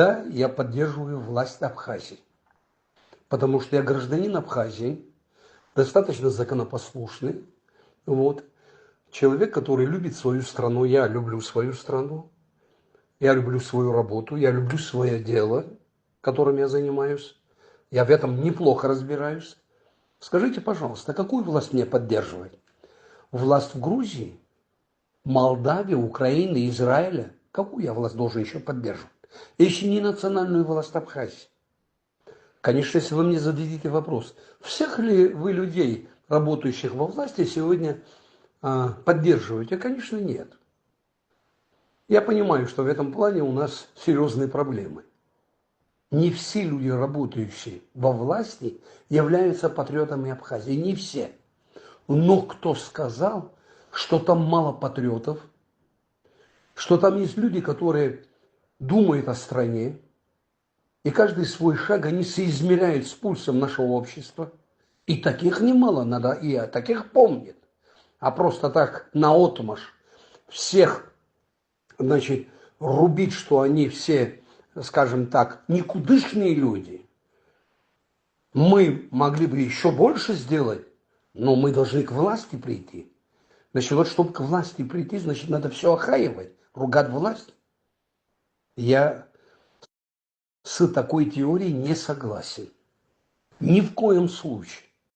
Да, я поддерживаю власть Абхазии, потому что я гражданин Абхазии, достаточно законопослушный, вот, человек, который любит свою страну, я люблю свою страну, я люблю свою работу, я люблю свое дело, которым я занимаюсь, я в этом неплохо разбираюсь. Скажите, пожалуйста, какую власть мне поддерживать? Власть в Грузии, Молдавии, Украины, Израиля? Какую я власть должен еще поддерживать? Еще не национальную власть Абхазии. Конечно, если вы мне зададите вопрос, всех ли вы людей, работающих во власти, сегодня поддерживаете? Конечно, нет. Я понимаю, что в этом плане у нас серьезные проблемы. Не все люди, работающие во власти, являются патриотами Абхазии. Не все. Но кто сказал, что там мало патриотов, что там есть люди, которые думают о стране, и каждый свой шаг они соизмеряют с пульсом нашего общества. И таких немало, надо и о таких помнить. А просто так наотмашь всех, значит, рубить, что они все, скажем так, никудышные люди. Мы могли бы еще больше сделать, но мы должны к власти прийти. Значит, вот чтобы к власти прийти, значит, надо все охаивать, ругать власть. Я с такой теорией не согласен. Ни в коем случае.